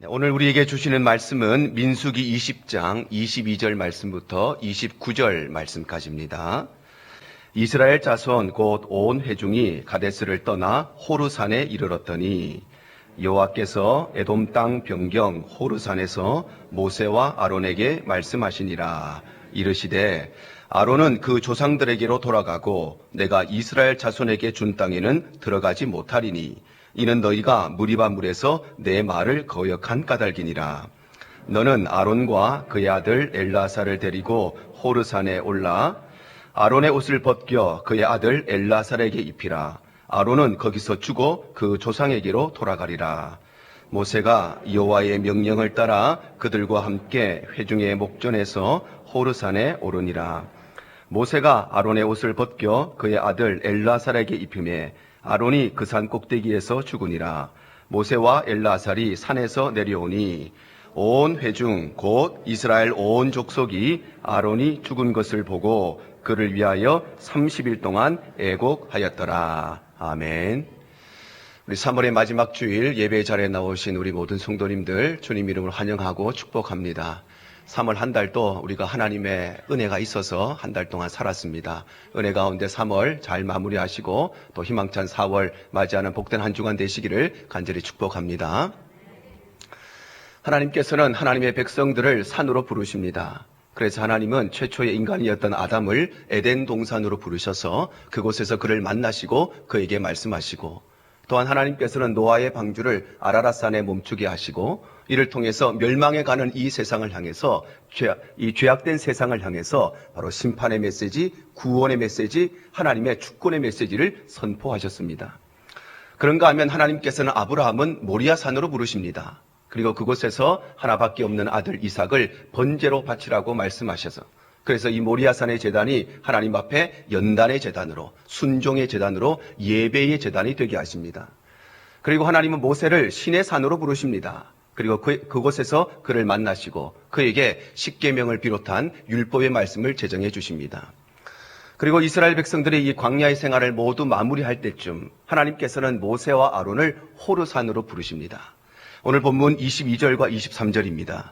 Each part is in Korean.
오늘 우리에게 주시는 말씀은 민수기 20장 22절 말씀부터 29절 말씀까지입니다. 이스라엘 자손 곧 온 회중이 가데스를 떠나 호르산에 이르렀더니 여호와께서 에돔 땅 변경 호르산에서 모세와 아론에게 말씀하시니라. 이르시되 아론은 그 조상들에게로 돌아가고 내가 이스라엘 자손에게 준 땅에는 들어가지 못하리니 이는 너희가 무리바 물에서 내 말을 거역한 까닭이니라. 너는 아론과 그의 아들 엘라사를 데리고 호르산에 올라 아론의 옷을 벗겨 그의 아들 엘라살에게 입히라. 아론은 거기서 죽어 그 조상에게로 돌아가리라. 모세가 여호와의 명령을 따라 그들과 함께 회중의 목전에서 호르산에 오르니라. 모세가 아론의 옷을 벗겨 그의 아들 엘라살에게 입히매 아론이 그 산 꼭대기에서 죽으니라. 모세와 엘라살이 산에서 내려오니 온 회중 곧 이스라엘 온 족속이 아론이 죽은 것을 보고 그를 위하여 30일 동안 애곡하였더라. 아멘. 우리 3월의 마지막 주일 예배 자리에 나오신 우리 모든 성도님들 주님 이름으로 환영하고 축복합니다. 3월 한 달도 우리가 하나님의 은혜가 있어서 한 달 동안 살았습니다. 은혜 가운데 3월 잘 마무리하시고 또 희망찬 4월 맞이하는 복된 한 주간 되시기를 간절히 축복합니다. 하나님께서는 하나님의 백성들을 산으로 부르십니다. 그래서 하나님은 최초의 인간이었던 아담을 에덴 동산으로 부르셔서 그곳에서 그를 만나시고 그에게 말씀하시고 또한 하나님께서는 노아의 방주를 아라랏산에 멈추게 하시고 이를 통해서 멸망해 가는 이 세상을 향해서 이 죄악된 세상을 향해서 바로 심판의 메시지, 구원의 메시지, 하나님의 주권의 메시지를 선포하셨습니다. 그런가 하면 하나님께서는 아브라함은 모리아산으로 부르십니다. 그리고 그곳에서 하나밖에 없는 아들 이삭을 번제로 바치라고 말씀하셔서 그래서 이 모리아산의 제단이 하나님 앞에 연단의 제단으로 순종의 제단으로 예배의 제단이 되게 하십니다. 그리고 하나님은 모세를 신의 산으로 부르십니다. 그리고 그곳에서 그를 만나시고 그에게 십계명을 비롯한 율법의 말씀을 제정해 주십니다. 그리고 이스라엘 백성들이 이 광야의 생활을 모두 마무리할 때쯤 하나님께서는 모세와 아론을 호르산으로 부르십니다. 오늘 본문 22절과 23절입니다.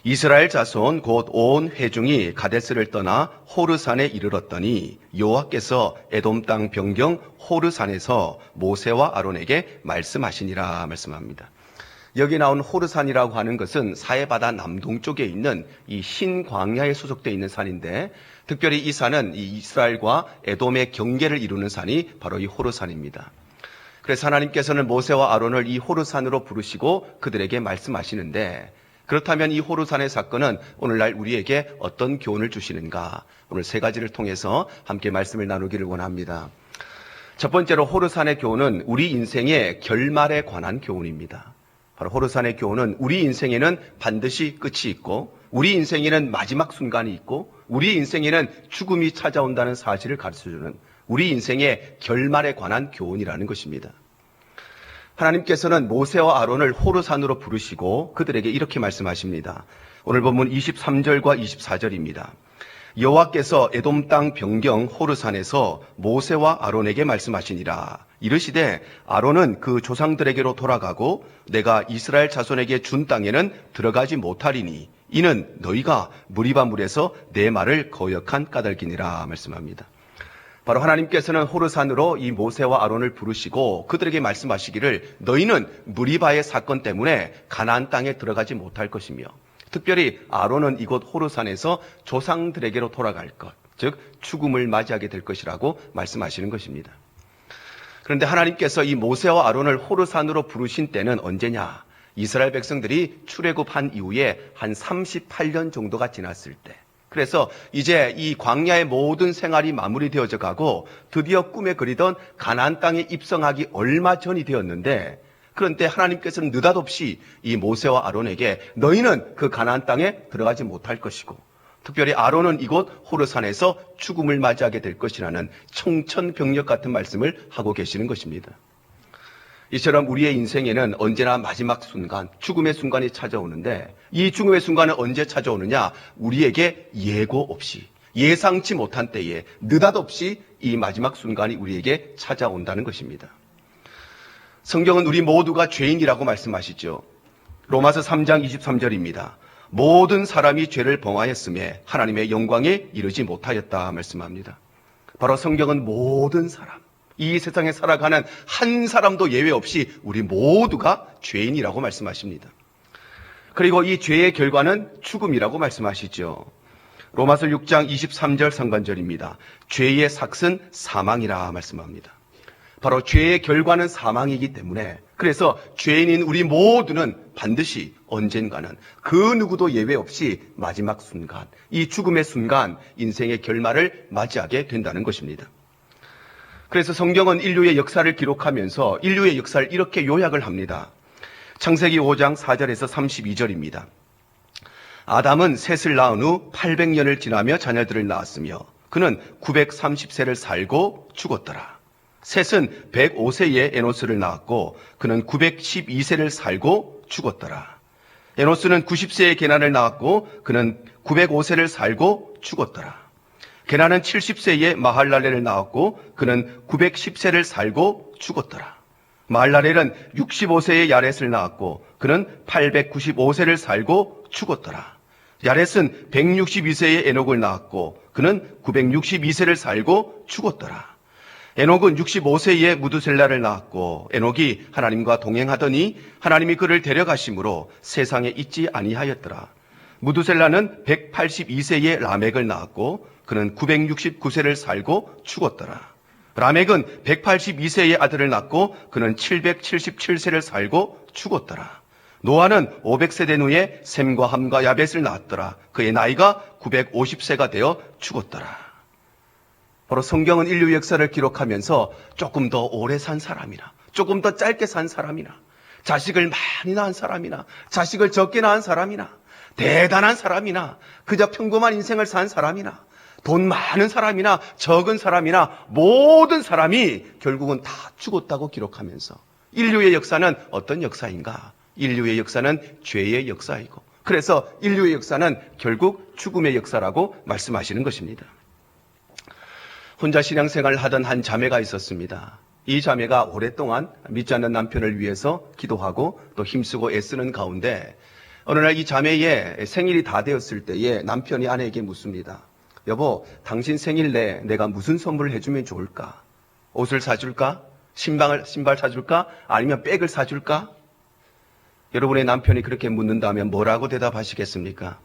이스라엘 자손 곧 온 회중이 가데스를 떠나 호르산에 이르렀더니 여호와께서 에돔 땅 변경 호르산에서 모세와 아론에게 말씀하시니라 말씀합니다. 여기 나온 호르산이라고 하는 것은 사해바다 남동쪽에 있는 이 흰 광야에 소속되어 있는 산인데 특별히 이 산은 이 이스라엘과 에돔의 경계를 이루는 산이 바로 이 호르산입니다. 그래서 하나님께서는 모세와 아론을 이 호르산으로 부르시고 그들에게 말씀하시는데 그렇다면 이 호르산의 사건은 오늘날 우리에게 어떤 교훈을 주시는가? 오늘 세 가지를 통해서 함께 말씀을 나누기를 원합니다. 첫 번째로 호르산의 교훈은 우리 인생의 결말에 관한 교훈입니다. 바로 호르산의 교훈은 우리 인생에는 반드시 끝이 있고 우리 인생에는 마지막 순간이 있고 우리 인생에는 죽음이 찾아온다는 사실을 가르쳐주는 우리 인생의 결말에 관한 교훈이라는 것입니다. 하나님께서는 모세와 아론을 호르산으로 부르시고 그들에게 이렇게 말씀하십니다. 오늘 본문 23절과 24절입니다. 여호와께서 에돔 땅 변경 호르산에서 모세와 아론에게 말씀하시니라. 이르시되 아론은 그 조상들에게로 돌아가고 내가 이스라엘 자손에게 준 땅에는 들어가지 못하리니 이는 너희가 무리바 물에서 내 말을 거역한 까닭이니라 말씀합니다. 바로 하나님께서는 호르산으로 이 모세와 아론을 부르시고 그들에게 말씀하시기를 너희는 무리바의 사건 때문에 가나안 땅에 들어가지 못할 것이며 특별히 아론은 이곳 호르산에서 조상들에게로 돌아갈 것, 즉 죽음을 맞이하게 될 것이라고 말씀하시는 것입니다. 그런데 하나님께서 이 모세와 아론을 호르산으로 부르신 때는 언제냐? 이스라엘 백성들이 출애굽한 이후에 한 38년 정도가 지났을 때 그래서 이제 이 광야의 모든 생활이 마무리되어져 가고 드디어 꿈에 그리던 가나안 땅에 입성하기 얼마 전이 되었는데 그런데 하나님께서는 느닷없이 이 모세와 아론에게 너희는 그 가나안 땅에 들어가지 못할 것이고 특별히 아론은 이곳 호르산에서 죽음을 맞이하게 될 것이라는 청천벽력 같은 말씀을 하고 계시는 것입니다. 이처럼 우리의 인생에는 언제나 마지막 순간, 죽음의 순간이 찾아오는데 이 죽음의 순간은 언제 찾아오느냐? 우리에게 예고 없이, 예상치 못한 때에 느닷없이 이 마지막 순간이 우리에게 찾아온다는 것입니다. 성경은 우리 모두가 죄인이라고 말씀하시죠. 로마서 3장 23절입니다. 모든 사람이 죄를 범하였음에 하나님의 영광에 이르지 못하였다 말씀합니다. 바로 성경은 모든 사람, 이 세상에 살아가는 한 사람도 예외 없이 우리 모두가 죄인이라고 말씀하십니다. 그리고 이 죄의 결과는 죽음이라고 말씀하시죠. 로마서 6장 23절 상반절입니다. 죄의 삭은 사망이라 말씀합니다. 바로 죄의 결과는 사망이기 때문에, 그래서 죄인인 우리 모두는 반드시 언젠가는 그 누구도 예외 없이 마지막 순간, 이 죽음의 순간 인생의 결말을 맞이하게 된다는 것입니다. 그래서 성경은 인류의 역사를 기록하면서 인류의 역사를 이렇게 요약을 합니다. 창세기 5장 4절에서 32절입니다. 아담은 셋을 낳은 후 800년을 지나며 자녀들을 낳았으며 그는 930세를 살고 죽었더라. 셋은 105세에 에노스를 낳았고 그는 912세를 살고 죽었더라. 에노스는 90세에 게난을 낳았고 그는 905세를 살고 죽었더라. 게난은 70세에 마할랄렐을 낳았고 그는 910세를 살고 죽었더라. 마할랄렐은 65세에 야렛을 낳았고 그는 895세를 살고 죽었더라. 야렛은 162세에 에녹을 낳았고 그는 962세를 살고 죽었더라. 에녹은 65세에 무두셀라를 낳았고 에녹이 하나님과 동행하더니 하나님이 그를 데려가심으로 세상에 있지 아니하였더라. 무두셀라는 182세에 라멕을 낳았고 그는 969세를 살고 죽었더라. 라멕은 182세의 아들을 낳고 그는 777세를 살고 죽었더라. 노아는 500세 된 후에 셈과 함과 야벳을 낳았더라. 그의 나이가 950세가 되어 죽었더라. 바로 성경은 인류 역사를 기록하면서 조금 더 오래 산 사람이나 조금 더 짧게 산 사람이나 자식을 많이 낳은 사람이나 자식을 적게 낳은 사람이나 대단한 사람이나 그저 평범한 인생을 산 사람이나 돈 많은 사람이나 적은 사람이나 모든 사람이 결국은 다 죽었다고 기록하면서 인류의 역사는 어떤 역사인가? 인류의 역사는 죄의 역사이고 그래서 인류의 역사는 결국 죽음의 역사라고 말씀하시는 것입니다. 혼자 신앙생활을 하던 한 자매가 있었습니다. 이 자매가 오랫동안 믿지 않는 남편을 위해서 기도하고 또 힘쓰고 애쓰는 가운데 어느 날 이 자매의 생일이 다 되었을 때에 남편이 아내에게 묻습니다. 여보, 당신 생일 내 내가 무슨 선물을 해주면 좋을까? 옷을 사줄까? 신발 사줄까? 아니면 백을 사줄까? 여러분의 남편이 그렇게 묻는다면 뭐라고 대답하시겠습니까?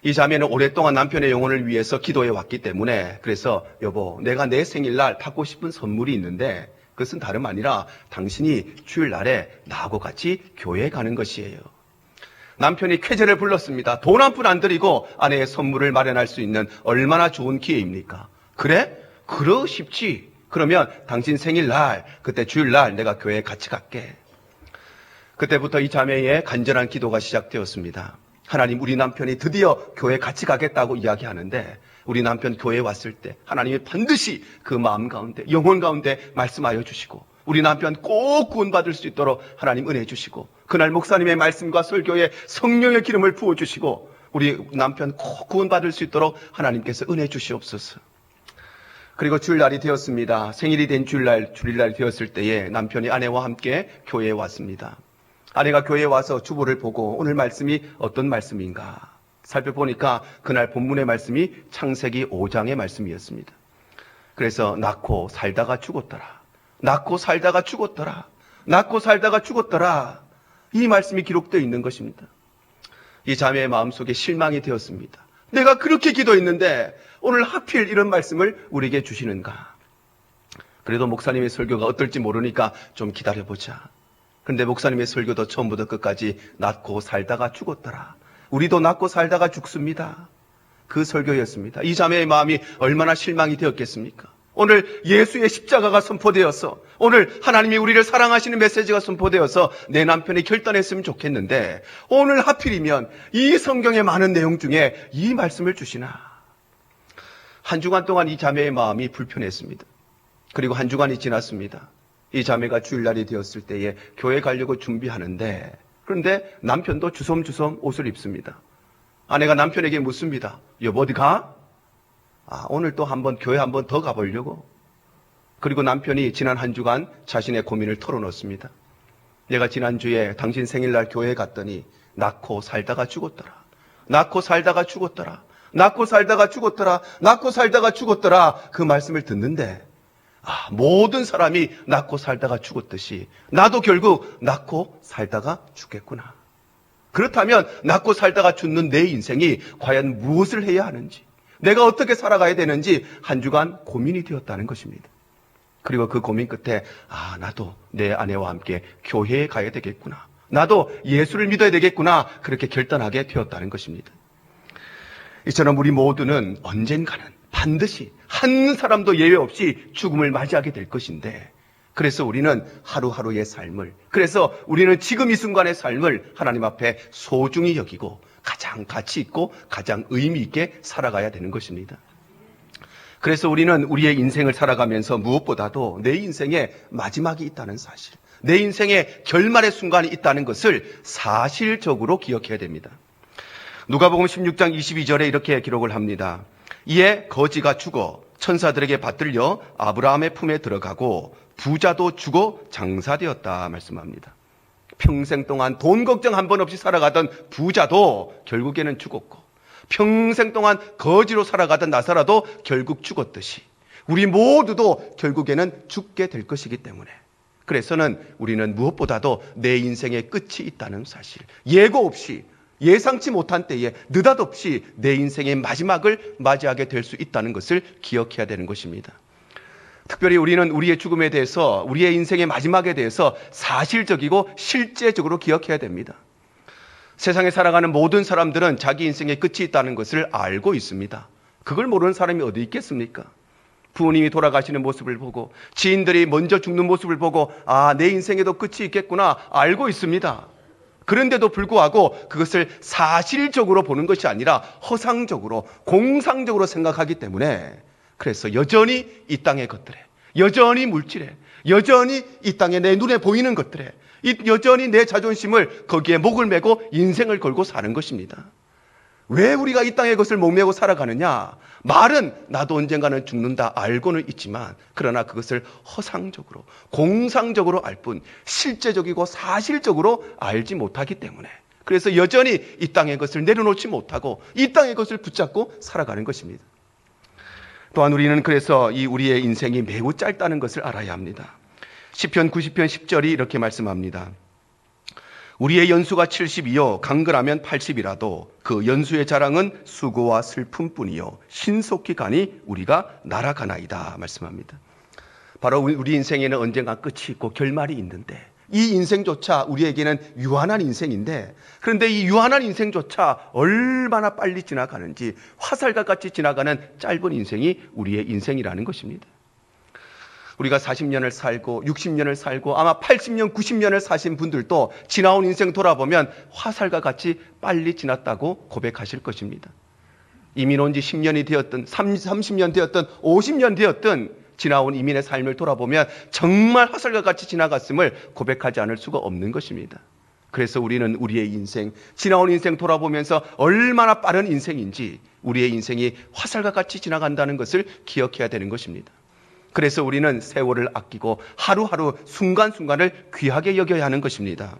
이 자매는 오랫동안 남편의 영혼을 위해서 기도해 왔기 때문에 그래서 여보, 내가 내 생일날 받고 싶은 선물이 있는데 그것은 다름 아니라 당신이 주일날에 나하고 같이 교회에 가는 것이에요. 남편이 쾌재를 불렀습니다. 돈 한 푼 안 들이고 아내의 선물을 마련할 수 있는 얼마나 좋은 기회입니까? 그래? 그러십지. 그러면 당신 생일날, 그때 주일날 내가 교회에 같이 갈게. 그때부터 이 자매의 간절한 기도가 시작되었습니다. 하나님, 우리 남편이 드디어 교회 같이 가겠다고 이야기하는데 우리 남편 교회에 왔을 때 하나님이 반드시 그 마음 가운데, 영혼 가운데 말씀하여 주시고 우리 남편 꼭 구원받을 수 있도록 하나님 은혜 주시고 그날 목사님의 말씀과 설교에 성령의 기름을 부어주시고 우리 남편 꼭 구원받을 수 있도록 하나님께서 은혜 주시옵소서. 그리고 주일날이 되었습니다. 생일이 된 주일날 되었을 때에 남편이 아내와 함께 교회에 왔습니다. 아내가 교회에 와서 주보를 보고 오늘 말씀이 어떤 말씀인가 살펴보니까 그날 본문의 말씀이 창세기 5장의 말씀이었습니다. 그래서 낳고 살다가 죽었더라. 낳고 살다가 죽었더라. 낳고 살다가 죽었더라. 이 말씀이 기록되어 있는 것입니다. 이 자매의 마음속에 실망이 되었습니다. 내가 그렇게 기도했는데 오늘 하필 이런 말씀을 우리에게 주시는가. 그래도 목사님의 설교가 어떨지 모르니까 좀 기다려보자. 그런데 목사님의 설교도 처음부터 끝까지 낳고 살다가 죽었더라. 우리도 낳고 살다가 죽습니다. 그 설교였습니다. 이 자매의 마음이 얼마나 실망이 되었겠습니까? 오늘 예수의 십자가가 선포되어서 오늘 하나님이 우리를 사랑하시는 메시지가 선포되어서 내 남편이 결단했으면 좋겠는데 오늘 하필이면 이 성경의 많은 내용 중에 이 말씀을 주시나. 한 주간 동안 이 자매의 마음이 불편했습니다. 그리고 한 주간이 지났습니다. 이 자매가 주일날이 되었을 때에 교회 가려고 준비하는데 그런데 남편도 주섬주섬 옷을 입습니다. 아내가 남편에게 묻습니다. 여보 어디 가? 오늘 또 한번 교회 한번 더 가보려고. 그리고 남편이 지난 한 주간 자신의 고민을 털어놓습니다. 내가 지난주에 당신 생일날 교회에 갔더니 낳고 살다가 죽었더라. 낳고 살다가 죽었더라. 낳고 살다가 죽었더라. 낳고 살다가 죽었더라. 그 말씀을 듣는데 모든 사람이 낳고 살다가 죽었듯이 나도 결국 낳고 살다가 죽겠구나. 그렇다면 낳고 살다가 죽는 내 인생이 과연 무엇을 해야 하는지, 내가 어떻게 살아가야 되는지 한 주간 고민이 되었다는 것입니다. 그리고 그 고민 끝에 나도 내 아내와 함께 교회에 가야 되겠구나. 나도 예수를 믿어야 되겠구나. 그렇게 결단하게 되었다는 것입니다. 이처럼 우리 모두는 언젠가는 반드시 한 사람도 예외 없이 죽음을 맞이하게 될 것인데, 그래서 우리는 하루하루의 삶을, 그래서 우리는 지금 이 순간의 삶을 하나님 앞에 소중히 여기고 가장 가치 있고 가장 의미 있게 살아가야 되는 것입니다. 그래서 우리는 우리의 인생을 살아가면서 무엇보다도 내 인생에 마지막이 있다는 사실, 내 인생에 결말의 순간이 있다는 것을 사실적으로 기억해야 됩니다. 누가복음 16장 22절에 이렇게 기록을 합니다. 이에 거지가 죽어 천사들에게 받들려 아브라함의 품에 들어가고 부자도 죽어 장사되었다 말씀합니다. 평생 동안 돈 걱정 한 번 없이 살아가던 부자도 결국에는 죽었고, 평생 동안 거지로 살아가던 나사라도 결국 죽었듯이 우리 모두도 결국에는 죽게 될 것이기 때문에, 그래서는 우리는 무엇보다도 내 인생의 끝이 있다는 사실, 예고 없이 예상치 못한 때에 느닷없이 내 인생의 마지막을 맞이하게 될 수 있다는 것을 기억해야 되는 것입니다. 특별히 우리는 우리의 죽음에 대해서, 우리의 인생의 마지막에 대해서 사실적이고 실제적으로 기억해야 됩니다. 세상에 살아가는 모든 사람들은 자기 인생의 끝이 있다는 것을 알고 있습니다. 그걸 모르는 사람이 어디 있겠습니까? 부모님이 돌아가시는 모습을 보고, 지인들이 먼저 죽는 모습을 보고 내 인생에도 끝이 있겠구나 알고 있습니다. 그런데도 불구하고 그것을 사실적으로 보는 것이 아니라 허상적으로, 공상적으로 생각하기 때문에, 그래서 여전히 이 땅의 것들에, 여전히 물질에, 여전히 이 땅에 내 눈에 보이는 것들에, 여전히 내 자존심을 거기에 목을 메고 인생을 걸고 사는 것입니다. 왜 우리가 이 땅의 것을 목매고 살아가느냐? 말은 나도 언젠가는 죽는다 알고는 있지만, 그러나 그것을 허상적으로, 공상적으로 알 뿐 실제적이고 사실적으로 알지 못하기 때문에, 그래서 여전히 이 땅의 것을 내려놓지 못하고 이 땅의 것을 붙잡고 살아가는 것입니다. 또한 우리는 그래서 이 우리의 인생이 매우 짧다는 것을 알아야 합니다. 시편 90편 10절이 이렇게 말씀합니다. 우리의 연수가 70이요 강건하면 80이라도 그 연수의 자랑은 수고와 슬픔뿐이요 신속히 가니 우리가 날아가나이다 말씀합니다. 바로 우리 인생에는 언젠가 끝이 있고 결말이 있는데, 이 인생조차 우리에게는 유한한 인생인데, 그런데 이 유한한 인생조차 얼마나 빨리 지나가는지, 화살과 같이 지나가는 짧은 인생이 우리의 인생이라는 것입니다. 우리가 40년을 살고 60년을 살고 아마 80년, 90년을 사신 분들도 지나온 인생 돌아보면 화살과 같이 빨리 지났다고 고백하실 것입니다. 이민 온 지 10년이 되었든 30년 되었든 50년 되었든 지나온 이민의 삶을 돌아보면 정말 화살과 같이 지나갔음을 고백하지 않을 수가 없는 것입니다. 그래서 우리는 우리의 인생, 지나온 인생 돌아보면서 얼마나 빠른 인생인지, 우리의 인생이 화살과 같이 지나간다는 것을 기억해야 되는 것입니다. 그래서 우리는 세월을 아끼고 하루하루 순간순간을 귀하게 여겨야 하는 것입니다.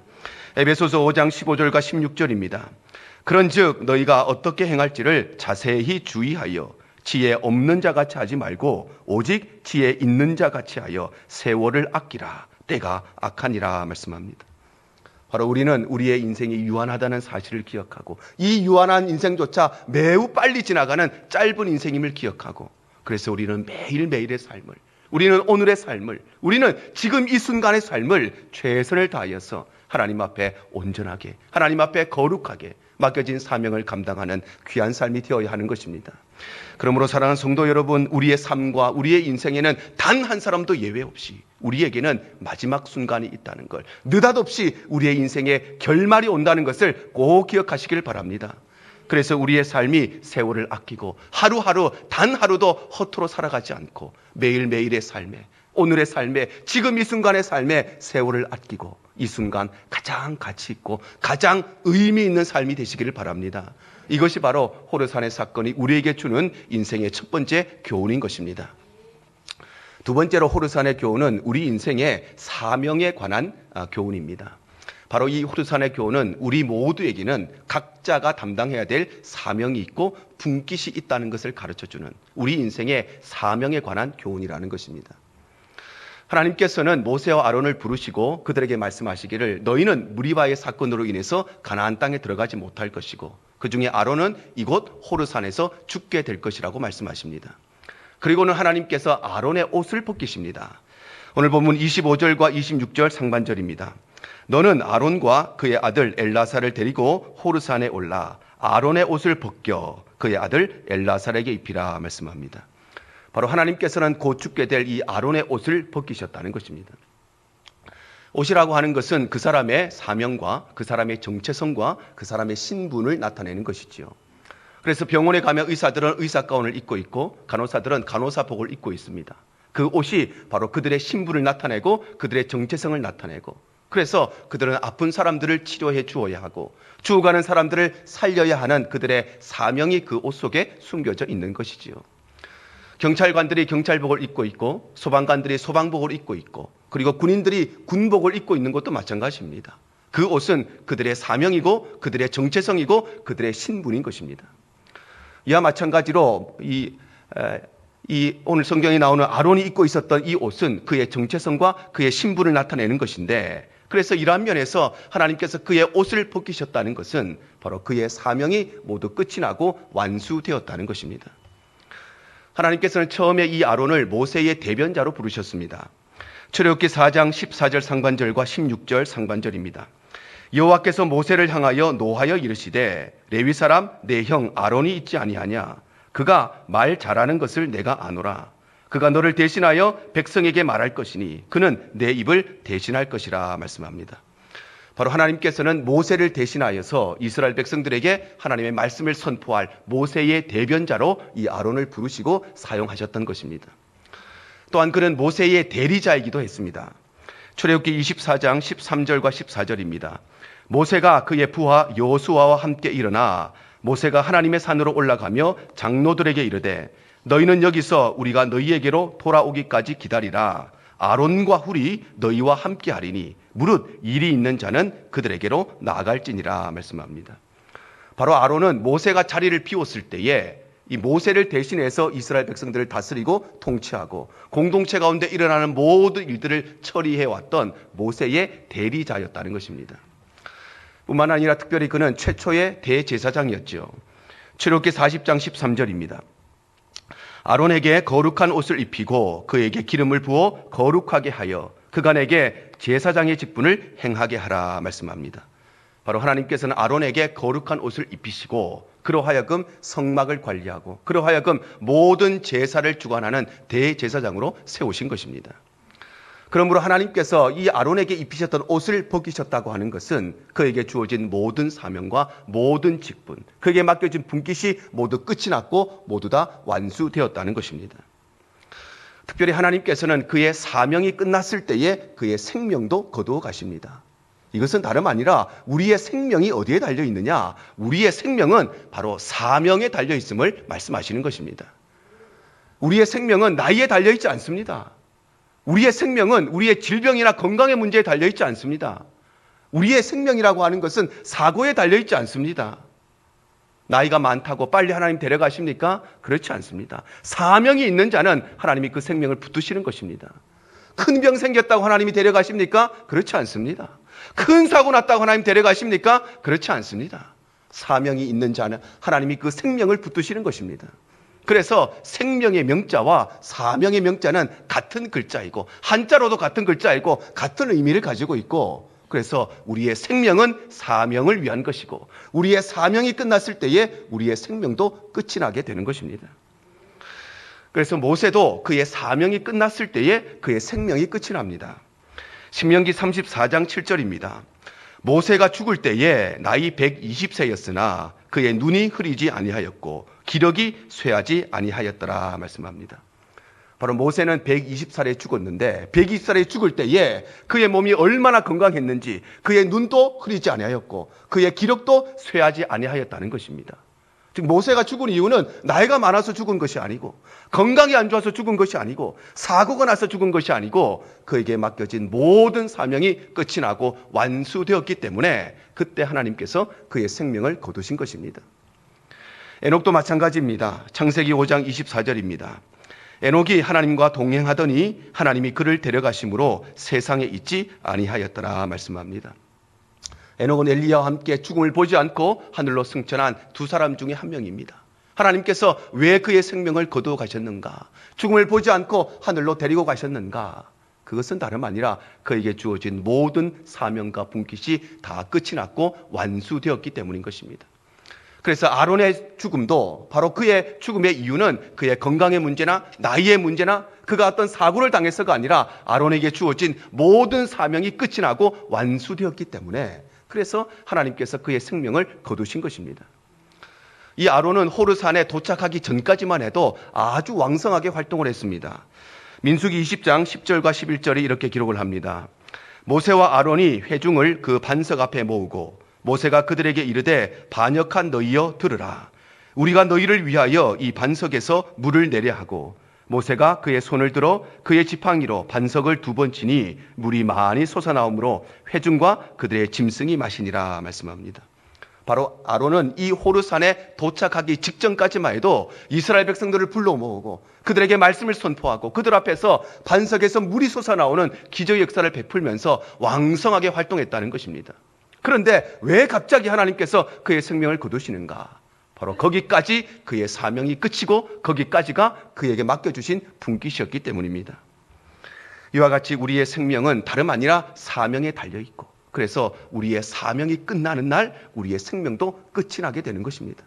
에베소서 5장 15절과 16절입니다. 그런즉 너희가 어떻게 행할지를 자세히 주의하여 지혜 없는 자 같이 하지 말고 오직 지혜 있는 자 같이 하여 세월을 아끼라. 때가 악하니라 말씀합니다. 바로 우리는 우리의 인생이 유한하다는 사실을 기억하고, 이 유한한 인생조차 매우 빨리 지나가는 짧은 인생임을 기억하고, 그래서 우리는 매일매일의 삶을, 우리는 오늘의 삶을, 우리는 지금 이 순간의 삶을 최선을 다하여서 하나님 앞에 온전하게, 하나님 앞에 거룩하게 맡겨진 사명을 감당하는 귀한 삶이 되어야 하는 것입니다. 그러므로 사랑하는 성도 여러분, 우리의 삶과 우리의 인생에는 단 한 사람도 예외 없이 우리에게는 마지막 순간이 있다는 걸, 느닷없이 우리의 인생에 결말이 온다는 것을 꼭 기억하시길 바랍니다. 그래서 우리의 삶이 세월을 아끼고 하루하루 단 하루도 허투루 살아가지 않고 매일매일의 삶에, 오늘의 삶에, 지금 이 순간의 삶에 세월을 아끼고 이 순간 가장 가치 있고 가장 의미 있는 삶이 되시기를 바랍니다. 이것이 바로 호르산의 사건이 우리에게 주는 인생의 첫 번째 교훈인 것입니다. 두 번째로 호르산의 교훈은 우리 인생의 사명에 관한 교훈입니다. 바로 이 호르산의 교훈은 우리 모두에게는 각자가 담당해야 될 사명이 있고 분깃이 있다는 것을 가르쳐주는 우리 인생의 사명에 관한 교훈이라는 것입니다. 하나님께서는 모세와 아론을 부르시고 그들에게 말씀하시기를 너희는 무리바의 사건으로 인해서 가나안 땅에 들어가지 못할 것이고 그 중에 아론은 이곳 호르산에서 죽게 될 것이라고 말씀하십니다. 그리고는 하나님께서 아론의 옷을 벗기십니다. 오늘 본문 25절과 26절 상반절입니다. 너는 아론과 그의 아들 엘라사를 데리고 호르산에 올라 아론의 옷을 벗겨 그의 아들 엘라사에게 입히라 말씀합니다. 바로 하나님께서는 곧 죽게 될 이 아론의 옷을 벗기셨다는 것입니다. 옷이라고 하는 것은 그 사람의 사명과 그 사람의 정체성과 그 사람의 신분을 나타내는 것이지요. 그래서 병원에 가면 의사들은 의사가운을 입고 있고 간호사들은 간호사복을 입고 있습니다. 그 옷이 바로 그들의 신분을 나타내고 그들의 정체성을 나타내고 그래서 그들은 아픈 사람들을 치료해 주어야 하고 죽어가는 사람들을 살려야 하는 그들의 사명이 그 옷 속에 숨겨져 있는 것이지요. 경찰관들이 경찰복을 입고 있고 소방관들이 소방복을 입고 있고 그리고 군인들이 군복을 입고 있는 것도 마찬가지입니다. 그 옷은 그들의 사명이고 그들의 정체성이고 그들의 신분인 것입니다. 이와 마찬가지로 오늘 성경에 나오는 아론이 입고 있었던 이 옷은 그의 정체성과 그의 신분을 나타내는 것인데 그래서 이러한 면에서 하나님께서 그의 옷을 벗기셨다는 것은 바로 그의 사명이 모두 끝이 나고 완수되었다는 것입니다. 하나님께서는 처음에 이 아론을 모세의 대변자로 부르셨습니다. 출애굽기 4장 14절 상반절과 16절 상반절입니다. 여호와께서 모세를 향하여 노하여 이르시되 레위 사람 내 형 아론이 있지 아니하냐 그가 말 잘하는 것을 내가 아노라 그가 너를 대신하여 백성에게 말할 것이니 그는 내 입을 대신할 것이라 말씀합니다. 바로 하나님께서는 모세를 대신하여서 이스라엘 백성들에게 하나님의 말씀을 선포할 모세의 대변자로 이 아론을 부르시고 사용하셨던 것입니다. 또한 그는 모세의 대리자이기도 했습니다. 출애굽기 24장 13절과 14절입니다. 모세가 그의 부하 여호수아와 함께 일어나 모세가 하나님의 산으로 올라가며 장로들에게 이르되 너희는 여기서 우리가 너희에게로 돌아오기까지 기다리라. 아론과 훌이 너희와 함께 하리니 무릇 일이 있는 자는 그들에게로 나아갈지니라 말씀합니다. 바로 아론은 모세가 자리를 비웠을 때에 이 모세를 대신해서 이스라엘 백성들을 다스리고 통치하고 공동체 가운데 일어나는 모든 일들을 처리해왔던 모세의 대리자였다는 것입니다. 뿐만 아니라 특별히 그는 최초의 대제사장이었죠. 출애굽기 40장 13절입니다. 아론에게 거룩한 옷을 입히고 그에게 기름을 부어 거룩하게 하여 그가 내게 제사장의 직분을 행하게 하라 말씀합니다. 바로 하나님께서는 아론에게 거룩한 옷을 입히시고 그로 하여금 성막을 관리하고 그로 하여금 모든 제사를 주관하는 대제사장으로 세우신 것입니다. 그러므로 하나님께서 이 아론에게 입히셨던 옷을 벗기셨다고 하는 것은 그에게 주어진 모든 사명과 모든 직분, 그에게 맡겨진 분깃이 모두 끝이 났고 모두 다 완수되었다는 것입니다. 특별히 하나님께서는 그의 사명이 끝났을 때에 그의 생명도 거두어 가십니다. 이것은 다름 아니라 우리의 생명이 어디에 달려 있느냐? 우리의 생명은 바로 사명에 달려 있음을 말씀하시는 것입니다. 우리의 생명은 나이에 달려 있지 않습니다. 우리의 생명은 우리의 질병이나 건강의 문제에 달려 있지 않습니다. 우리의 생명이라고 하는 것은 사고에 달려 있지 않습니다. 나이가 많다고 빨리 하나님 데려가십니까? 그렇지 않습니다. 사명이 있는 자는 하나님이 그 생명을 붙드시는 것입니다. 큰 병 생겼다고 하나님이 데려가십니까? 그렇지 않습니다. 큰 사고 났다고 하나님 데려가십니까? 그렇지 않습니다. 사명이 있는 자는 하나님이 그 생명을 붙드시는 것입니다. 그래서 생명의 명자와 사명의 명자는 같은 글자이고 한자로도 같은 글자이고 같은 의미를 가지고 있고 그래서 우리의 생명은 사명을 위한 것이고 우리의 사명이 끝났을 때에 우리의 생명도 끝이 나게 되는 것입니다. 그래서 모세도 그의 사명이 끝났을 때에 그의 생명이 끝이 납니다. 신명기 34장 7절입니다. 모세가 죽을 때에 나이 120세였으나 그의 눈이 흐리지 아니하였고 기력이 쇠하지 아니하였더라 말씀합니다. 바로 모세는 120살에 죽었는데 120살에 죽을 때에 그의 몸이 얼마나 건강했는지 그의 눈도 흐리지 아니하였고 그의 기력도 쇠하지 아니하였다는 것입니다. 즉 모세가 죽은 이유는 나이가 많아서 죽은 것이 아니고 건강이 안 좋아서 죽은 것이 아니고 사고가 나서 죽은 것이 아니고 그에게 맡겨진 모든 사명이 끝이 나고 완수되었기 때문에 그때 하나님께서 그의 생명을 거두신 것입니다. 에녹도 마찬가지입니다. 창세기 5장 24절입니다. 에녹이 하나님과 동행하더니 하나님이 그를 데려가심으로 세상에 있지 아니하였더라 말씀합니다. 에녹은 엘리야와 함께 죽음을 보지 않고 하늘로 승천한 두 사람 중에 한 명입니다. 하나님께서 왜 그의 생명을 거두어 가셨는가? 죽음을 보지 않고 하늘로 데리고 가셨는가? 그것은 다름 아니라 그에게 주어진 모든 사명과 분깃이 다 끝이 났고 완수되었기 때문인 것입니다. 그래서 아론의 죽음도 바로 그의 죽음의 이유는 그의 건강의 문제나 나이의 문제나 그가 어떤 사고를 당해서가 아니라 아론에게 주어진 모든 사명이 끝이 나고 완수되었기 때문에 그래서 하나님께서 그의 생명을 거두신 것입니다. 이 아론은 호르산에 도착하기 전까지만 해도 아주 왕성하게 활동을 했습니다. 민수기 20장 10절과 11절이 이렇게 기록을 합니다. 모세와 아론이 회중을 그 반석 앞에 모으고 모세가 그들에게 이르되 반역한 너희여 들으라. 우리가 너희를 위하여 이 반석에서 물을 내려 하고 모세가 그의 손을 들어 그의 지팡이로 반석을 2번 치니 물이 많이 솟아나오므로 회중과 그들의 짐승이 마시니라 말씀합니다. 바로 아론은 이 호르산에 도착하기 직전까지만 해도 이스라엘 백성들을 불러 모으고 그들에게 말씀을 선포하고 그들 앞에서 반석에서 물이 솟아나오는 기적의 역사를 베풀면서 왕성하게 활동했다는 것입니다. 그런데 왜 갑자기 하나님께서 그의 생명을 거두시는가? 바로 거기까지 그의 사명이 끝이고 거기까지가 그에게 맡겨주신 분깃이었기 때문입니다. 이와 같이 우리의 생명은 다름 아니라 사명에 달려있고 그래서 우리의 사명이 끝나는 날 우리의 생명도 끝이 나게 되는 것입니다.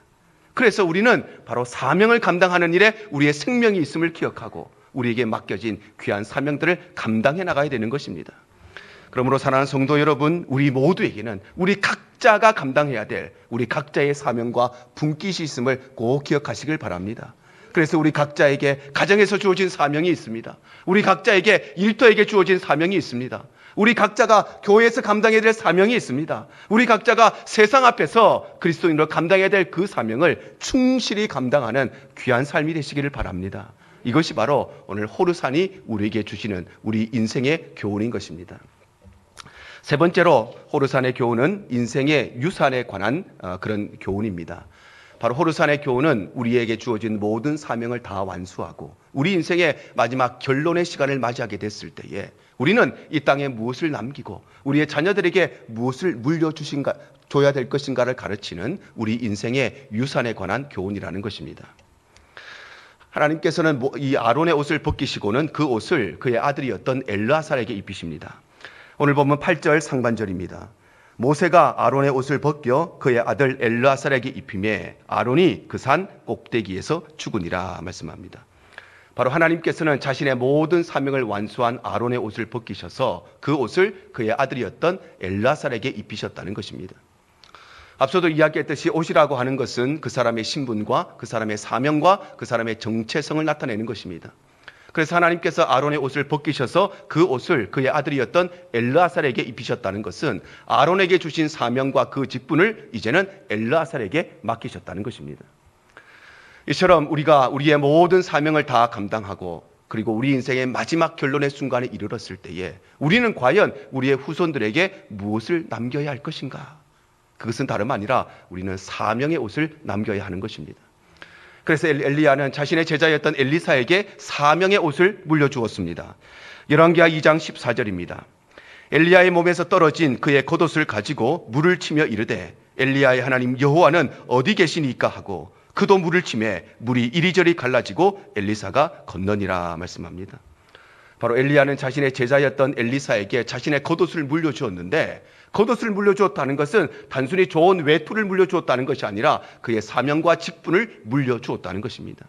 그래서 우리는 바로 사명을 감당하는 일에 우리의 생명이 있음을 기억하고 우리에게 맡겨진 귀한 사명들을 감당해 나가야 되는 것입니다. 그러므로 사랑하는 성도 여러분, 우리 모두에게는 우리 각자가 감당해야 될 우리 각자의 사명과 분깃이 있음을 꼭 기억하시길 바랍니다. 그래서 우리 각자에게 가정에서 주어진 사명이 있습니다. 우리 각자에게 일터에게 주어진 사명이 있습니다. 우리 각자가 교회에서 감당해야 될 사명이 있습니다. 우리 각자가 세상 앞에서 그리스도인으로 감당해야 될 그 사명을 충실히 감당하는 귀한 삶이 되시기를 바랍니다. 이것이 바로 오늘 호르산이 우리에게 주시는 우리 인생의 교훈인 것입니다. 세 번째로 호르산의 교훈은 인생의 유산에 관한 그런 교훈입니다. 바로 호르산의 교훈은 우리에게 주어진 모든 사명을 다 완수하고 우리 인생의 마지막 결론의 시간을 맞이하게 됐을 때에 우리는 이 땅에 무엇을 남기고 우리의 자녀들에게 무엇을 줘야 될 것인가를 가르치는 우리 인생의 유산에 관한 교훈이라는 것입니다. 하나님께서는 이 아론의 옷을 벗기시고는 그 옷을 그의 아들이었던 엘르아살에게 입히십니다. 오늘 보면 8절 상반절입니다. 모세가 아론의 옷을 벗겨 그의 아들 엘르아살에게 입히매 아론이 그 산 꼭대기에서 죽으니라 말씀합니다. 바로 하나님께서는 자신의 모든 사명을 완수한 아론의 옷을 벗기셔서 그 옷을 그의 아들이었던 엘르아살에게 입히셨다는 것입니다. 앞서도 이야기했듯이 옷이라고 하는 것은 그 사람의 신분과 그 사람의 사명과 그 사람의 정체성을 나타내는 것입니다. 그래서 하나님께서 아론의 옷을 벗기셔서 그 옷을 그의 아들이었던 엘르아살에게 입히셨다는 것은 아론에게 주신 사명과 그 직분을 이제는 엘르아살에게 맡기셨다는 것입니다. 이처럼 우리가 우리의 모든 사명을 다 감당하고 그리고 우리 인생의 마지막 결론의 순간에 이르렀을 때에 우리는 과연 우리의 후손들에게 무엇을 남겨야 할 것인가? 그것은 다름 아니라 우리는 사명의 옷을 남겨야 하는 것입니다. 그래서 엘리야는 자신의 제자였던 엘리사에게 사명의 옷을 물려주었습니다. 열왕기하 2장 14절입니다. 엘리야의 몸에서 떨어진 그의 겉옷을 가지고 물을 치며 이르되 엘리야의 하나님 여호와는 어디 계시니까 하고 그도 물을 치매 물이 이리저리 갈라지고 엘리사가 건너니라 말씀합니다. 바로 엘리야는 자신의 제자였던 엘리사에게 자신의 겉옷을 물려주었는데 겉옷을 물려주었다는 것은 단순히 좋은 외투를 물려주었다는 것이 아니라 그의 사명과 직분을 물려주었다는 것입니다.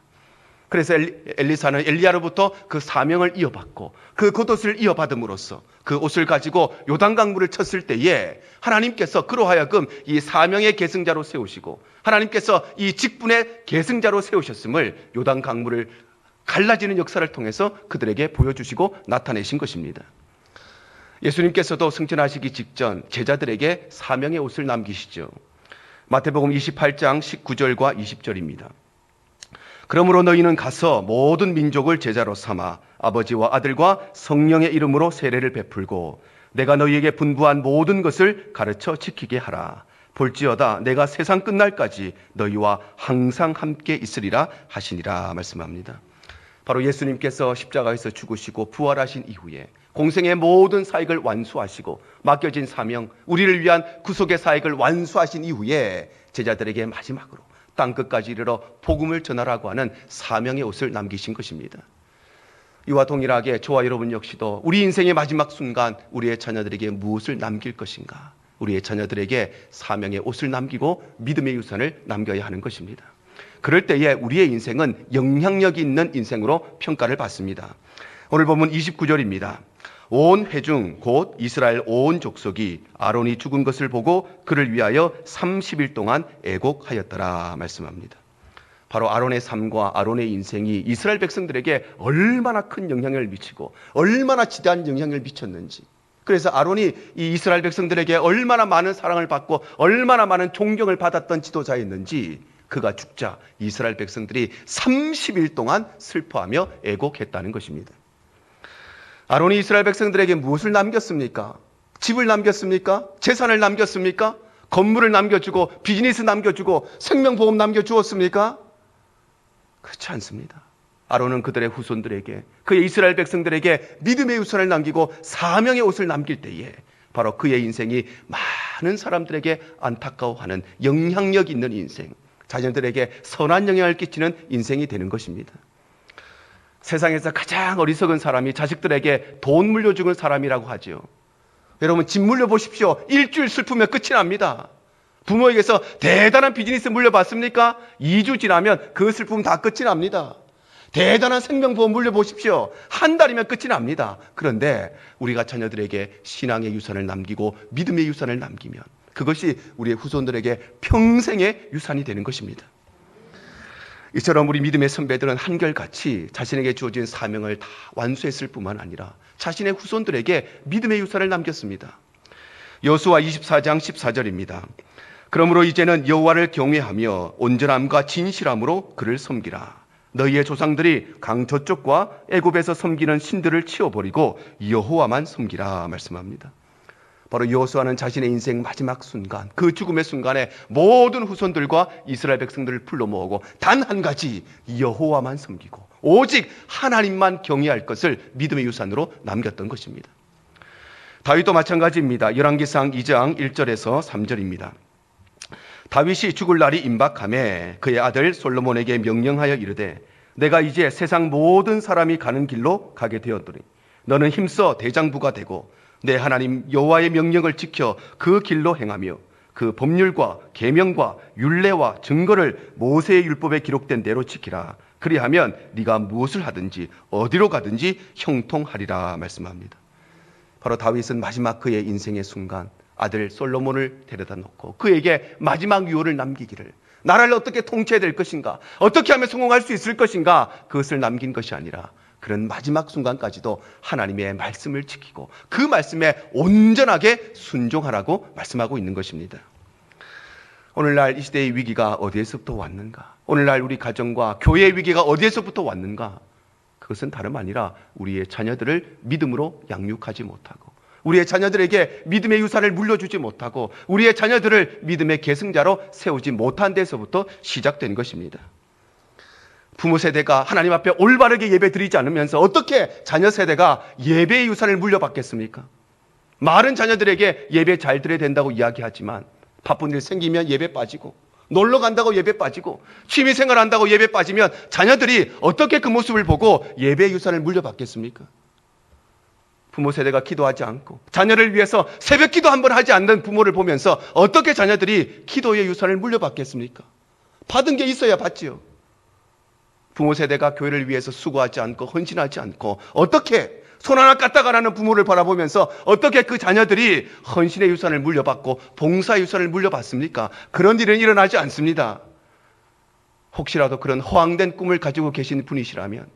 그래서 엘리사는 엘리야로부터 그 사명을 이어받고 그 겉옷을 이어받음으로써 그 옷을 가지고 요단강물을 쳤을 때에 하나님께서 그로 하여금 이 사명의 계승자로 세우시고 하나님께서 이 직분의 계승자로 세우셨음을 요단강물을 갈라지는 역사를 통해서 그들에게 보여주시고 나타내신 것입니다. 예수님께서도 승천하시기 직전 제자들에게 사명의 옷을 남기시죠. 마태복음 28장 19절과 20절입니다. 그러므로 너희는 가서 모든 민족을 제자로 삼아 아버지와 아들과 성령의 이름으로 세례를 베풀고 내가 너희에게 분부한 모든 것을 가르쳐 지키게 하라. 볼지어다 내가 세상 끝날까지 너희와 항상 함께 있으리라 하시니라 말씀합니다. 바로 예수님께서 십자가에서 죽으시고 부활하신 이후에 공생의 모든 사역을 완수하시고 맡겨진 사명, 우리를 위한 구속의 사역을 완수하신 이후에 제자들에게 마지막으로 땅끝까지 이르러 복음을 전하라고 하는 사명의 옷을 남기신 것입니다. 이와 동일하게 저와 여러분 역시도 우리 인생의 마지막 순간 우리의 자녀들에게 무엇을 남길 것인가? 우리의 자녀들에게 사명의 옷을 남기고 믿음의 유산을 남겨야 하는 것입니다. 그럴 때에 우리의 인생은 영향력이 있는 인생으로 평가를 받습니다. 오늘 본문 29절입니다. 온 회중 곧 이스라엘 온 족속이 아론이 죽은 것을 보고 그를 위하여 30일 동안 애곡하였더라 말씀합니다. 바로 아론의 삶과 아론의 인생이 이스라엘 백성들에게 얼마나 큰 영향을 미치고 얼마나 지대한 영향을 미쳤는지, 그래서 아론이 이 이스라엘 백성들에게 얼마나 많은 사랑을 받고 얼마나 많은 존경을 받았던 지도자였는지 그가 죽자 이스라엘 백성들이 30일 동안 슬퍼하며 애곡했다는 것입니다. 아론이 이스라엘 백성들에게 무엇을 남겼습니까? 집을 남겼습니까? 재산을 남겼습니까? 건물을 남겨주고 비즈니스 남겨주고 생명보험 남겨주었습니까? 그렇지 않습니다. 아론은 그들의 후손들에게, 그의 이스라엘 백성들에게 믿음의 유산을 남기고 사명의 옷을 남길 때에 바로 그의 인생이 많은 사람들에게 안타까워하는 영향력 있는 인생, 자녀들에게 선한 영향을 끼치는 인생이 되는 것입니다. 세상에서 가장 어리석은 사람이 자식들에게 돈 물려주는 사람이라고 하죠. 여러분, 집 물려보십시오. 일주일 슬프면 끝이 납니다. 부모에게서 대단한 비즈니스 물려받습니까? 2주 지나면 그 슬픔 다 끝이 납니다. 대단한 생명보험 물려보십시오. 한 달이면 끝이 납니다. 그런데 우리가 자녀들에게 신앙의 유산을 남기고 믿음의 유산을 남기면 그것이 우리의 후손들에게 평생의 유산이 되는 것입니다. 이처럼 우리 믿음의 선배들은 한결같이 자신에게 주어진 사명을 다 완수했을 뿐만 아니라 자신의 후손들에게 믿음의 유산을 남겼습니다. 여호수아 24장 14절입니다. 그러므로 이제는 여호와를 경외하며 온전함과 진실함으로 그를 섬기라. 너희의 조상들이 강 저쪽과 애굽에서 섬기는 신들을 치워버리고 여호와만 섬기라 말씀합니다. 바로 여호수아는 자신의 인생 마지막 순간, 그 죽음의 순간에 모든 후손들과 이스라엘 백성들을 불러 모으고 단 한 가지 여호와만 섬기고 오직 하나님만 경외할 것을 믿음의 유산으로 남겼던 것입니다. 다윗도 마찬가지입니다. 열왕기상 2장 1절에서 3절입니다. 다윗이 죽을 날이 임박하매 그의 아들 솔로몬에게 명령하여 이르되 내가 이제 세상 모든 사람이 가는 길로 가게 되었더니 너는 힘써 대장부가 되고 내 하나님 여호와의 명령을 지켜 그 길로 행하며 그 법률과 계명과 율례와 증거를 모세의 율법에 기록된 대로 지키라. 그리하면 네가 무엇을 하든지 어디로 가든지 형통하리라 말씀합니다. 바로 다윗은 마지막 그의 인생의 순간 아들 솔로몬을 데려다 놓고 그에게 마지막 유언을 남기기를, 나라를 어떻게 통치해야 될 것인가, 어떻게 하면 성공할 수 있을 것인가, 그것을 남긴 것이 아니라 그런 마지막 순간까지도 하나님의 말씀을 지키고 그 말씀에 온전하게 순종하라고 말씀하고 있는 것입니다. 오늘날 이 시대의 위기가 어디에서부터 왔는가? 오늘날 우리 가정과 교회의 위기가 어디에서부터 왔는가? 그것은 다름 아니라 우리의 자녀들을 믿음으로 양육하지 못하고 우리의 자녀들에게 믿음의 유산을 물려주지 못하고 우리의 자녀들을 믿음의 계승자로 세우지 못한 데서부터 시작된 것입니다. 부모 세대가 하나님 앞에 올바르게 예배 드리지 않으면서 어떻게 자녀 세대가 예배의 유산을 물려받겠습니까? 말은 자녀들에게 예배 잘 드려야 된다고 이야기하지만 바쁜 일 생기면 예배 빠지고, 놀러 간다고 예배 빠지고, 취미생활 한다고 예배 빠지면 자녀들이 어떻게 그 모습을 보고 예배의 유산을 물려받겠습니까? 부모 세대가 기도하지 않고 자녀를 위해서 새벽 기도 한 번 하지 않는 부모를 보면서 어떻게 자녀들이 기도의 유산을 물려받겠습니까? 받은 게 있어야 받지요. 부모 세대가 교회를 위해서 수고하지 않고 헌신하지 않고 어떻게 손 하나 까딱 안 하는 부모를 바라보면서 어떻게 그 자녀들이 헌신의 유산을 물려받고 봉사의 유산을 물려받습니까? 그런 일은 일어나지 않습니다. 혹시라도 그런 허황된 꿈을 가지고 계신 분이시라면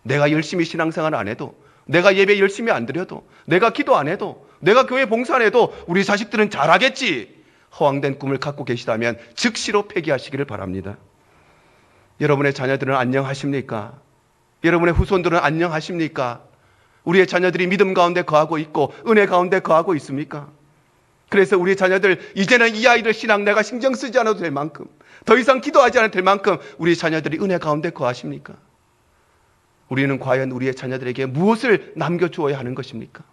내가 열심히 신앙생활 안 해도, 내가 예배 열심히 안 드려도, 내가 기도 안 해도, 내가 교회 봉사 안 해도 우리 자식들은 잘하겠지, 허황된 꿈을 갖고 계시다면 즉시로 폐기하시기를 바랍니다. 여러분의 자녀들은 안녕하십니까? 여러분의 후손들은 안녕하십니까? 우리의 자녀들이 믿음 가운데 거하고 있고 은혜 가운데 거하고 있습니까? 그래서 우리 자녀들 이제는 이 아이들 신앙 내가 신경 쓰지 않아도 될 만큼, 더 이상 기도하지 않아도 될 만큼 우리 자녀들이 은혜 가운데 거하십니까? 우리는 과연 우리의 자녀들에게 무엇을 남겨주어야 하는 것입니까?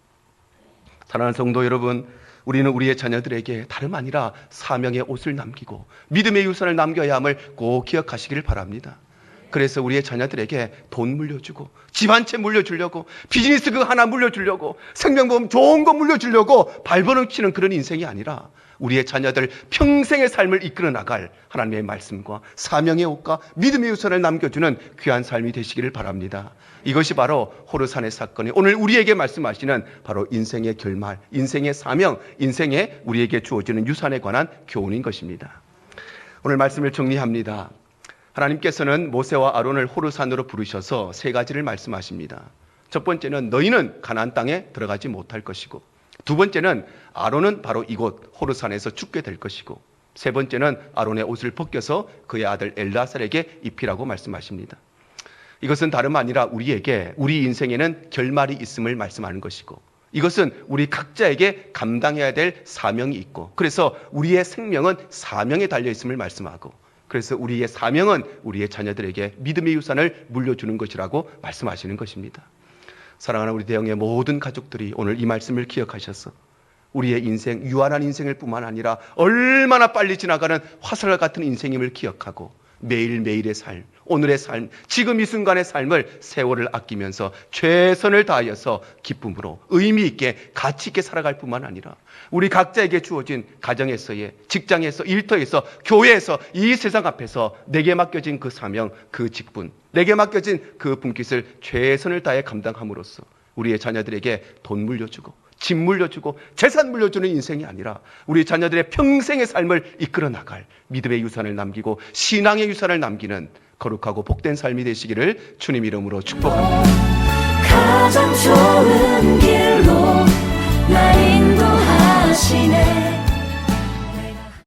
사랑하는 성도 여러분, 우리는 우리의 자녀들에게 다름 아니라 사명의 옷을 남기고 믿음의 유산을 남겨야 함을 꼭 기억하시기를 바랍니다. 그래서 우리의 자녀들에게 돈 물려주고 집 한 채 물려주려고 비즈니스 그 하나 물려주려고 생명보험 좋은 거 물려주려고 발버둥 치는 그런 인생이 아니라 우리의 자녀들 평생의 삶을 이끌어 나갈 하나님의 말씀과 사명의 옷과 믿음의 유산을 남겨주는 귀한 삶이 되시기를 바랍니다. 이것이 바로 호르산의 사건이 오늘 우리에게 말씀하시는 바로 인생의 결말, 인생의 사명, 인생의 우리에게 주어지는 유산에 관한 교훈인 것입니다. 오늘 말씀을 정리합니다. 하나님께서는 모세와 아론을 호르산으로 부르셔서 세 가지를 말씀하십니다. 첫 번째는 너희는 가나안 땅에 들어가지 못할 것이고, 두 번째는 아론은 바로 이곳 호르산에서 죽게 될 것이고, 세 번째는 아론의 옷을 벗겨서 그의 아들 엘라살에게 입히라고 말씀하십니다. 이것은 다름 아니라 우리에게 우리 인생에는 결말이 있음을 말씀하는 것이고, 이것은 우리 각자에게 감당해야 될 사명이 있고, 그래서 우리의 생명은 사명에 달려 있음을 말씀하고, 그래서 우리의 사명은 우리의 자녀들에게 믿음의 유산을 물려주는 것이라고 말씀하시는 것입니다. 사랑하는 우리 대형의 모든 가족들이 오늘 이 말씀을 기억하셔서 우리의 인생, 유한한 인생일 뿐만 아니라 얼마나 빨리 지나가는 화살과 같은 인생임을 기억하고 매일매일의 삶, 오늘의 삶, 지금 이 순간의 삶을 세월을 아끼면서 최선을 다하여서 기쁨으로 의미 있게 가치 있게 살아갈 뿐만 아니라 우리 각자에게 주어진 가정에서의, 직장에서, 일터에서, 교회에서, 이 세상 앞에서 내게 맡겨진 그 사명, 그 직분, 내게 맡겨진 그 분깃을 최선을 다해 감당함으로써 우리의 자녀들에게 돈 물려주고 집 물려주고 재산 물려주는 인생이 아니라 우리 자녀들의 평생의 삶을 이끌어 나갈 믿음의 유산을 남기고 신앙의 유산을 남기는 거룩하고 복된 삶이 되시기를 주님 이름으로 축복합니다.